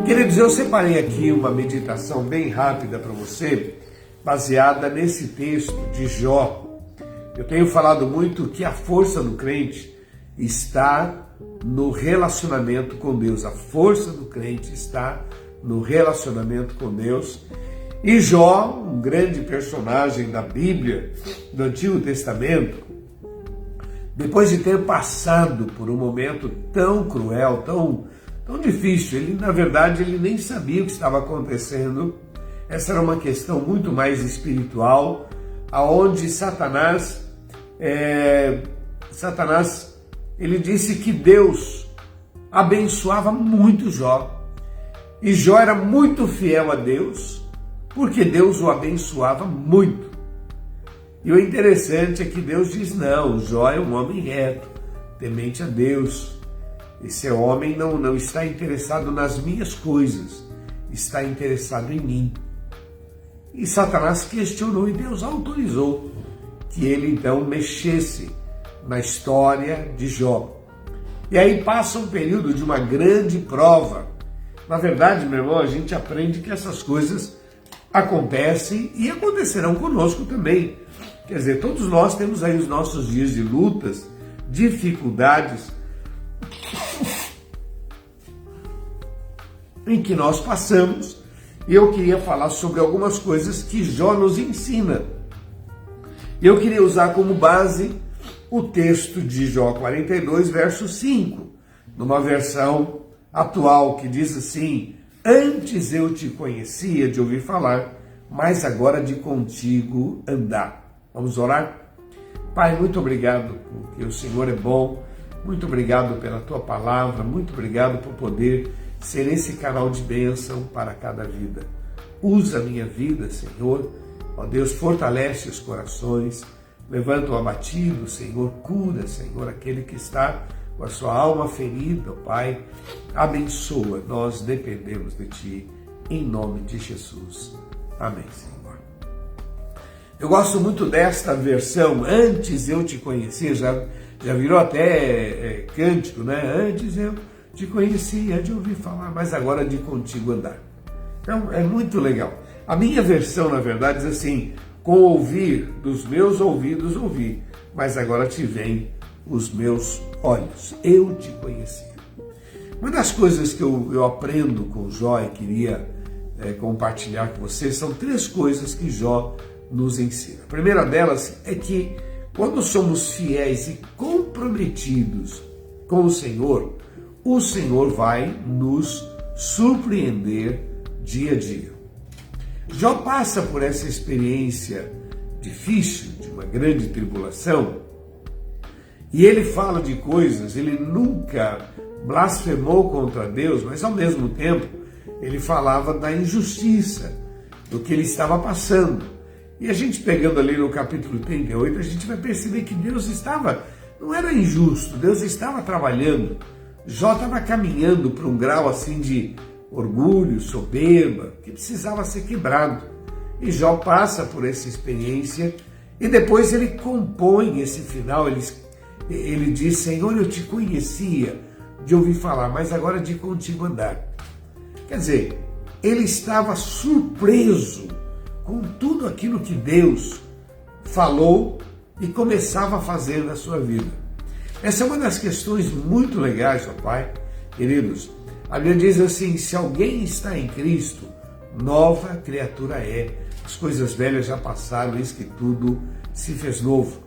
Queridos, eu separei aqui uma meditação bem rápida para você, baseada nesse texto de Jó. Eu tenho falado muito que a força do crente está no relacionamento com Deus. A força do crente está no relacionamento com Deus. E Jó, um grande personagem da Bíblia, do Antigo Testamento, depois de ter passado por um momento tão cruel, tão difícil, na verdade ele nem sabia o que estava acontecendo. Essa era uma questão muito mais espiritual, aonde Satanás ele disse que Deus abençoava muito Jó, e Jó era muito fiel a Deus, porque Deus o abençoava muito. E o interessante é que Deus diz: não, Jó é um homem reto, temente a Deus. Esse homem não está interessado nas minhas coisas, está interessado em mim. E Satanás questionou e Deus autorizou que ele então mexesse na história de Jó. E aí passa um período de uma grande prova. Na verdade, meu irmão, a gente aprende que essas coisas acontecem e acontecerão conosco também. Quer dizer, todos nós temos aí os nossos dias de lutas, dificuldades, em que nós passamos, e eu queria falar sobre algumas coisas que Jó nos ensina. Eu queria usar como base o texto de Jó 42, verso 5, numa versão atual que diz assim: antes eu te conhecia de ouvir falar, mas agora de contigo andar. Vamos orar? Pai, muito obrigado porque o Senhor é bom, muito obrigado pela tua palavra, muito obrigado por poder ser esse canal de bênção para cada vida. Usa a minha vida, Senhor. Ó Deus, fortalece os corações, levanta o abatido, Senhor, cura, Senhor, aquele que está com a sua alma ferida, ó Pai. Abençoa, nós dependemos de Ti, em nome de Jesus. Amém, Senhor. Eu gosto muito desta versão, antes eu te conhecia, já virou até cântico, né? Antes eu te conhecia de ouvir falar, mas agora de contigo andar. Então, é muito legal. A minha versão, na verdade, diz assim: com ouvir dos meus ouvidos ouvi, mas agora te veem os meus olhos. Eu te conhecia. Uma das coisas que eu aprendo com Jó e queria compartilhar com vocês são 3 coisas que Jó nos ensina. A primeira delas é que quando somos fiéis e comprometidos com o Senhor vai nos surpreender dia a dia. Jó passa por essa experiência difícil, de uma grande tribulação, e ele fala de coisas, ele nunca blasfemou contra Deus, mas ao mesmo tempo ele falava da injustiça, do que ele estava passando. E a gente pegando ali no capítulo 38, a gente vai perceber que Deus não era injusto, Deus estava trabalhando. Jó estava caminhando para um grau assim de orgulho, soberba, que precisava ser quebrado. E Jó passa por essa experiência e depois ele compõe esse final, ele diz: Senhor, eu te conhecia de ouvir falar, mas agora de contigo andar. Quer dizer, ele estava surpreso com tudo aquilo que Deus falou e começava a fazer na sua vida. Essa é uma das questões muito legais, ó Pai. Queridos, a Bíblia diz assim: se alguém está em Cristo, nova criatura é. As coisas velhas já passaram, eis que tudo se fez novo.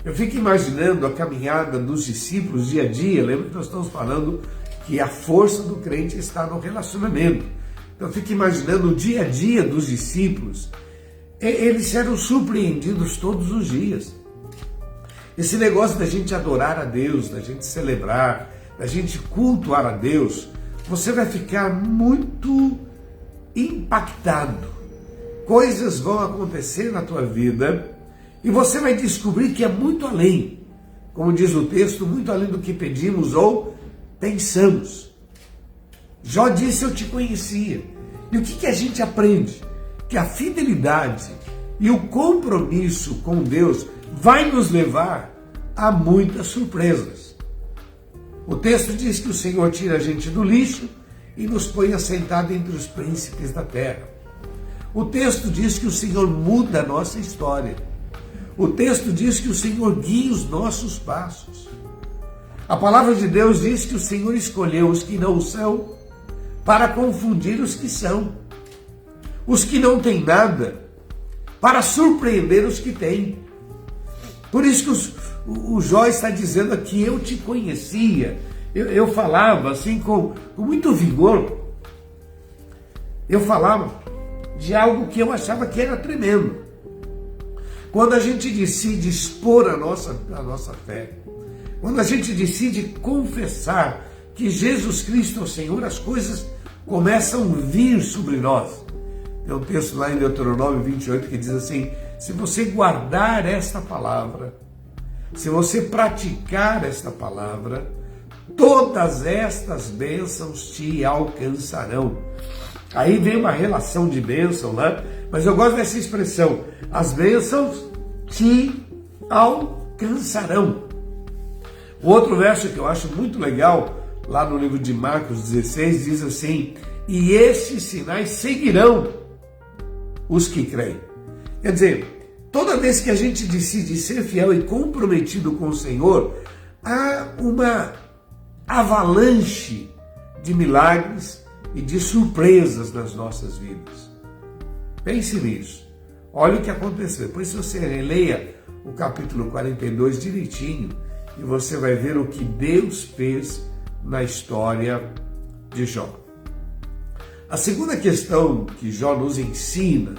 Eu fico imaginando a caminhada dos discípulos dia a dia. Lembra que nós estamos falando que a força do crente está no relacionamento. Então eu fico imaginando o dia a dia dos discípulos. Eles eram surpreendidos todos os dias. Esse negócio da gente adorar a Deus, da gente celebrar, da gente cultuar a Deus, você vai ficar muito impactado. Coisas vão acontecer na tua vida e você vai descobrir que é muito além, como diz o texto, muito além do que pedimos ou pensamos. Jó disse: eu te conhecia. E o que a gente aprende? Que a fidelidade e o compromisso com Deus vai nos levar a muitas surpresas. O texto diz que o Senhor tira a gente do lixo e nos põe assentado entre os príncipes da terra. O texto diz que o Senhor muda a nossa história. O texto diz que o Senhor guia os nossos passos. A palavra de Deus diz que o Senhor escolheu os que não são para confundir os que são. Os que não têm nada para surpreender os que têm. Por isso que o Jó está dizendo aqui, eu te conhecia. Eu falava assim com muito vigor. Eu falava de algo que eu achava que era tremendo. Quando a gente decide expor a nossa fé, quando a gente decide confessar que Jesus Cristo é o Senhor, as coisas começam a vir sobre nós. Tem um texto lá em Deuteronômio 28 que diz assim, se você guardar esta palavra, se você praticar esta palavra, todas estas bênçãos te alcançarão. Aí vem uma relação de bênção, né? Mas eu gosto dessa expressão, as bênçãos te alcançarão. O outro verso que eu acho muito legal, lá no livro de Marcos 16, diz assim, e estes sinais seguirão os que creem. Quer dizer, toda vez que a gente decide ser fiel e comprometido com o Senhor, há uma avalanche de milagres e de surpresas nas nossas vidas. Pense nisso. Olha o que aconteceu. Depois você releia o capítulo 42 direitinho e você vai ver o que Deus fez na história de Jó. A segunda questão que Jó nos ensina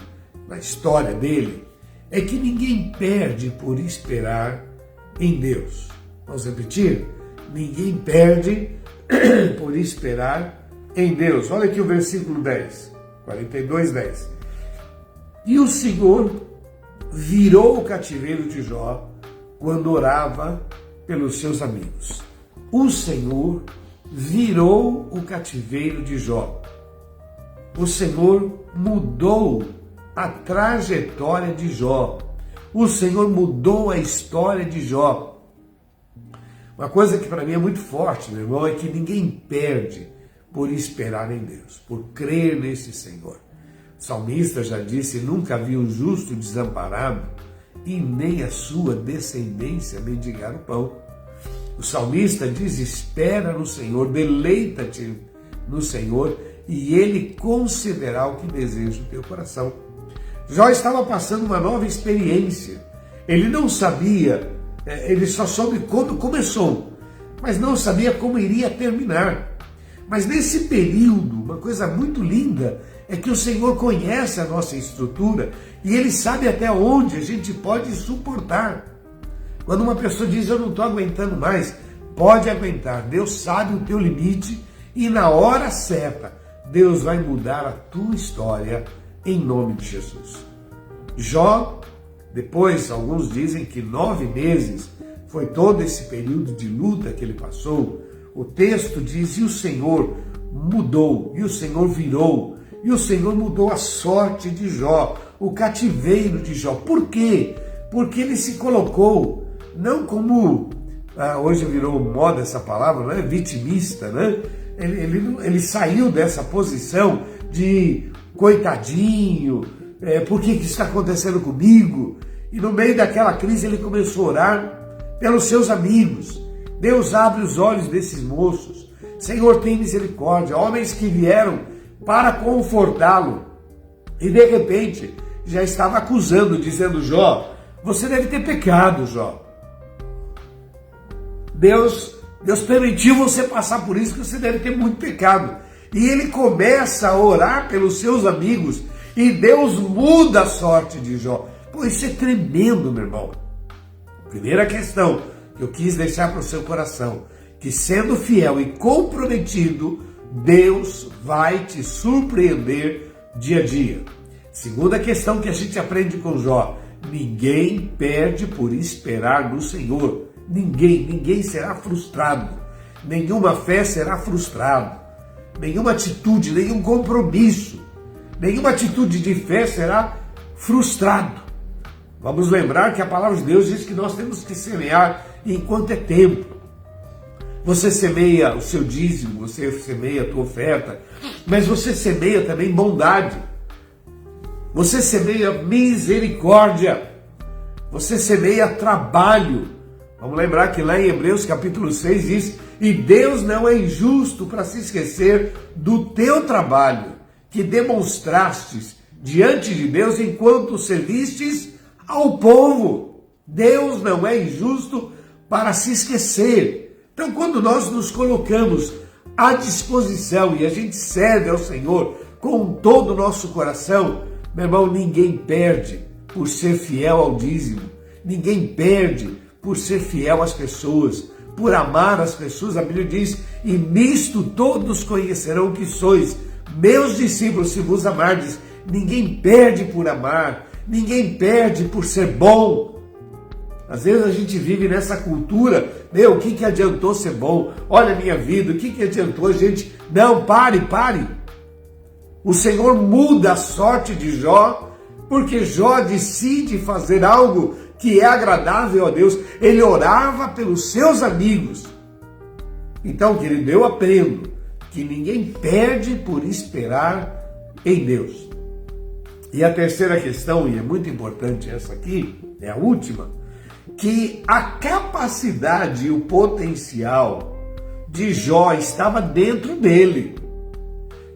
na história dele é que ninguém perde por esperar em Deus. Vamos repetir? Ninguém perde por esperar em Deus. Olha aqui o versículo 10, 42, 10. E o Senhor virou o cativeiro de Jó quando orava pelos seus amigos. O Senhor virou o cativeiro de Jó. O Senhor mudou a trajetória de Jó. O Senhor mudou a história de Jó. Uma coisa que para mim é muito forte, meu irmão, é que ninguém perde por esperar em Deus, por crer nesse Senhor. O salmista já disse, nunca vi um justo desamparado e nem a sua descendência mendigar o pão. O salmista diz, espera no Senhor, deleita-te no Senhor e Ele concederá o que deseja o teu coração. Jó estava passando uma nova experiência. Ele não sabia, ele só soube quando começou, mas não sabia como iria terminar. Mas nesse período, uma coisa muito linda é que o Senhor conhece a nossa estrutura e Ele sabe até onde a gente pode suportar. Quando uma pessoa diz, eu não estou aguentando mais, pode aguentar. Deus sabe o teu limite e na hora certa, Deus vai mudar a tua história em nome de Jesus. Jó, depois, alguns dizem que 9 meses foi todo esse período de luta que ele passou. O texto diz, e o Senhor mudou, e o Senhor virou, e o Senhor mudou a sorte de Jó, o cativeiro de Jó. Por quê? Porque ele se colocou, não como, hoje virou moda essa palavra, não é? Vitimista, né? Ele saiu dessa posição de coitadinho, por que isso está acontecendo comigo? E no meio daquela crise ele começou a orar pelos seus amigos. Deus abre os olhos desses moços. Senhor, tem misericórdia. Homens que vieram para confortá-lo. E de repente já estava acusando, dizendo, Jó, você deve ter pecado, Jó. Deus permitiu você passar por isso, que você deve ter muito pecado. E ele começa a orar pelos seus amigos e Deus muda a sorte de Jó. Pô, isso é tremendo, meu irmão. Primeira questão que eu quis deixar para o seu coração, que sendo fiel e comprometido, Deus vai te surpreender dia a dia. Segunda questão que a gente aprende com Jó, ninguém perde por esperar no Senhor. Ninguém será frustrado. Nenhuma fé será frustrada. Nenhuma atitude, nenhum compromisso, nenhuma atitude de fé será frustrado. Vamos lembrar que a palavra de Deus diz que nós temos que semear enquanto é tempo. você semeia o seu dízimo, você semeia a tua oferta, mas você semeia também bondade, você semeia misericórdia, você semeia trabalho. Vamos lembrar que lá em Hebreus capítulo 6 diz: e Deus não é injusto para se esquecer do teu trabalho, que demonstrastes diante de Deus enquanto servistes ao povo. Deus não é injusto para se esquecer. Então, quando nós nos colocamos à disposição e a gente serve ao Senhor com todo o nosso coração, meu irmão, ninguém perde por ser fiel ao dízimo, ninguém perde por ser fiel às pessoas, por amar as pessoas. A Bíblia diz: e nisto todos conhecerão que sois meus discípulos, se vos amardes. Ninguém perde por amar, ninguém perde por ser bom. Às vezes a gente vive nessa cultura: o que adiantou ser bom? Olha a minha vida, o que adiantou, gente? Não, pare. O Senhor muda a sorte de Jó, porque Jó decide fazer algo que é agradável a Deus. Ele orava pelos seus amigos. Então, querido, eu aprendo que ninguém perde por esperar em Deus. E a terceira questão, e é muito importante essa aqui, é a última, que a capacidade e o potencial de Jó estava dentro dele.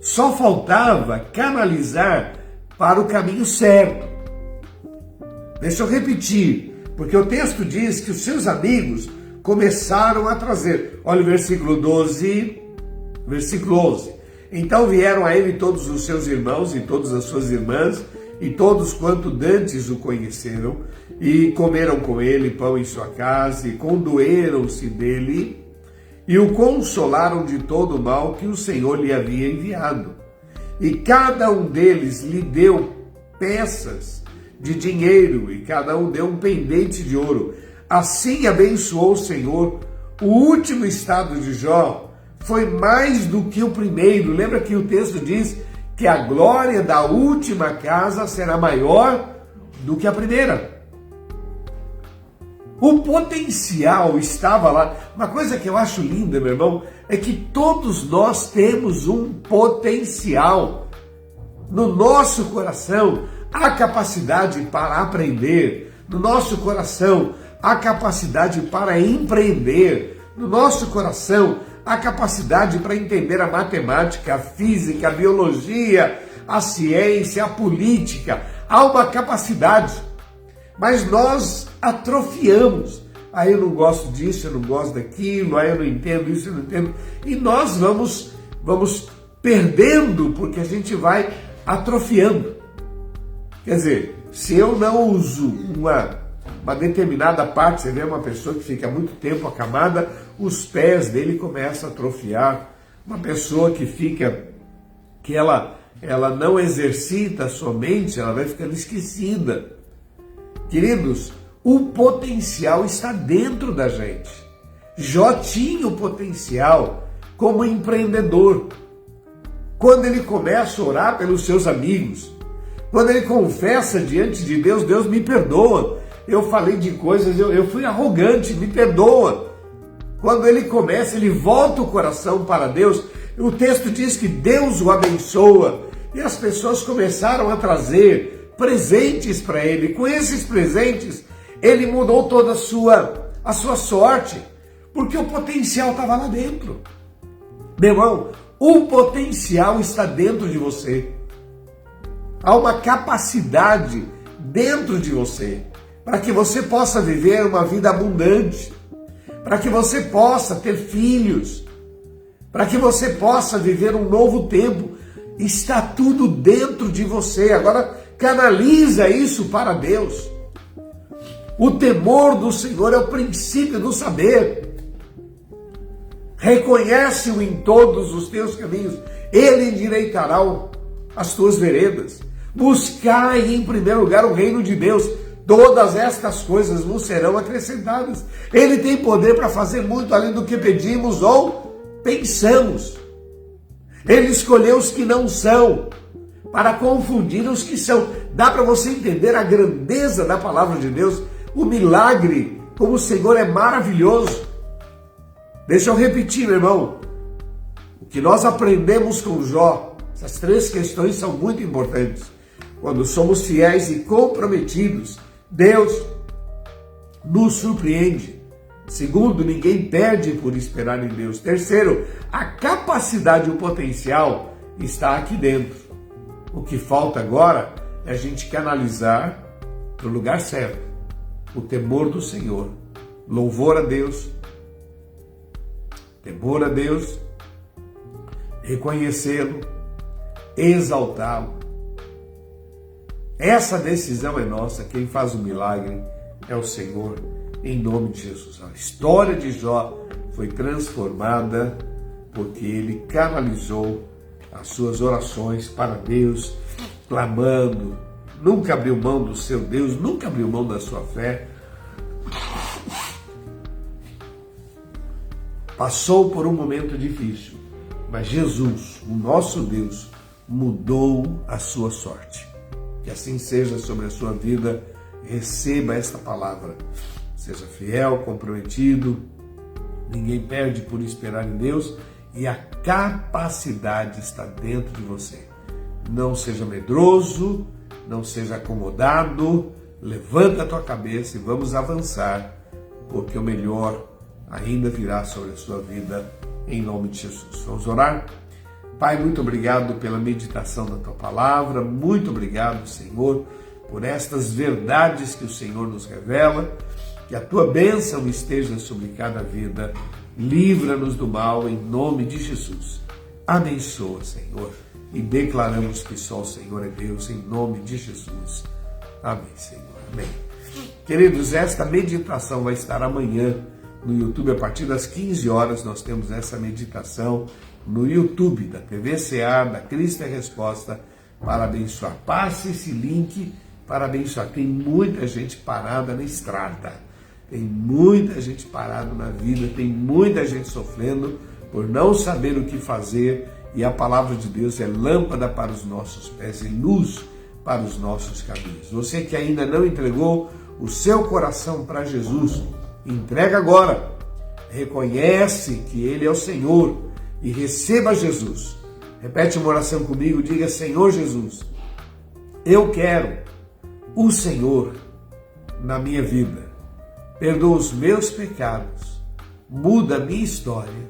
Só faltava canalizar para o caminho certo. Deixa eu repetir, porque o texto diz que os seus amigos começaram a trazer. Olha o versículo 12, versículo 11. Então vieram a ele todos os seus irmãos e todas as suas irmãs, e todos quanto dantes o conheceram, e comeram com ele pão em sua casa, e condoeram-se dele, e o consolaram de todo o mal que o Senhor lhe havia enviado. E cada um deles lhe deu peças de dinheiro, e cada um deu um pendente de ouro. Assim abençoou o Senhor. O último estado de Jó foi mais do que o primeiro. Lembra que o texto diz que a glória da última casa será maior do que a primeira. O potencial estava lá. Uma coisa que eu acho linda, meu irmão, é que todos nós temos um potencial. No nosso coração, a capacidade para aprender. No nosso coração, a capacidade para empreender. No nosso coração, a capacidade para entender a matemática, a física, a biologia, a ciência, a política. Há uma capacidade, mas nós atrofiamos. Aí eu não gosto disso, eu não gosto daquilo, aí eu não entendo isso, eu não entendo. E nós vamos perdendo, porque a gente vai atrofiando. Quer dizer, se eu não uso uma determinada parte, você vê uma pessoa que fica muito tempo acamada, os pés dele começam a atrofiar. Uma pessoa que ela não exercita a sua mente, ela vai ficando esquecida. Queridos, o potencial está dentro da gente. Jó tinha o potencial como empreendedor. Quando ele começa a orar pelos seus amigos, quando ele confessa diante de Deus: Deus me perdoa, eu falei de coisas, eu fui arrogante, me perdoa. Quando ele começa, ele volta o coração para Deus. O texto diz que Deus o abençoa. E as pessoas começaram a trazer presentes para ele. Com esses presentes, ele mudou toda a sua sorte. Porque o potencial estava lá dentro. Meu irmão, o potencial está dentro de você. Há uma capacidade dentro de você para que você possa viver uma vida abundante, para que você possa ter filhos, para que você possa viver um novo tempo. Está tudo dentro de você. Agora canaliza isso para Deus. O temor do Senhor é o princípio do saber. Reconhece-o em todos os teus caminhos, ele endireitará as tuas veredas. Buscai em primeiro lugar o reino de Deus, todas estas coisas vos serão acrescentadas. Ele tem poder para fazer muito além do que pedimos ou pensamos. Ele escolheu os que não são, para confundir os que são. Dá para você entender a grandeza da palavra de Deus, o milagre, como o Senhor é maravilhoso. Deixa eu repetir, meu irmão. O que nós aprendemos com Jó, essas 3 questões são muito importantes. Quando somos fiéis e comprometidos, Deus nos surpreende. Segundo, ninguém perde por esperar em Deus. Terceiro, a capacidade e o potencial está aqui dentro. O que falta agora é a gente canalizar para o lugar certo. O temor do Senhor, louvor a Deus, temor a Deus, reconhecê-lo, exaltá-lo. Essa decisão é nossa. Quem faz o milagre é o Senhor, em nome de Jesus. A história de Jó foi transformada porque ele canalizou as suas orações para Deus, clamando, nunca abriu mão do seu Deus, nunca abriu mão da sua fé. Passou por um momento difícil, mas Jesus, o nosso Deus, mudou a sua sorte. Que assim seja sobre a sua vida. Receba esta palavra. Seja fiel, comprometido. Ninguém perde por esperar em Deus e a capacidade está dentro de você. Não seja medroso, não seja acomodado. Levanta a tua cabeça e vamos avançar, porque o melhor ainda virá sobre a sua vida, em nome de Jesus. Vamos orar? Pai, muito obrigado pela meditação da tua palavra, muito obrigado, Senhor, por estas verdades que o Senhor nos revela, que a tua bênção esteja sobre cada vida, livra-nos do mal, em nome de Jesus. Abençoa, Senhor, e declaramos que só o Senhor é Deus, em nome de Jesus. Amém, Senhor. Amém. Queridos, esta meditação vai estar amanhã no YouTube, a partir das 15 horas, nós temos essa meditação no YouTube da TV CA, da Cristo é Resposta, para abençoar. Passe esse link para abençoar. Tem muita gente parada na estrada, tem muita gente parada na vida, tem muita gente sofrendo por não saber o que fazer, e a palavra de Deus é lâmpada para os nossos pés e luz para os nossos caminhos. Você que ainda não entregou o seu coração para Jesus, entrega agora, reconhece que Ele é o Senhor e receba Jesus. Repete uma oração comigo, diga: Senhor Jesus, eu quero o Senhor na minha vida. Perdoa os meus pecados, muda a minha história.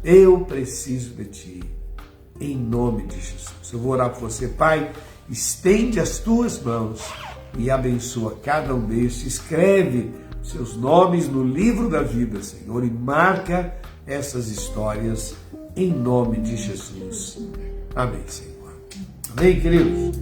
Eu preciso de Ti, em nome de Jesus. Eu vou orar por você. Pai, estende as Tuas mãos e abençoa cada um destes. Escreve seus nomes no livro da vida, Senhor, e marca essas histórias em nome de Jesus. Amém, Senhor. Amém, queridos?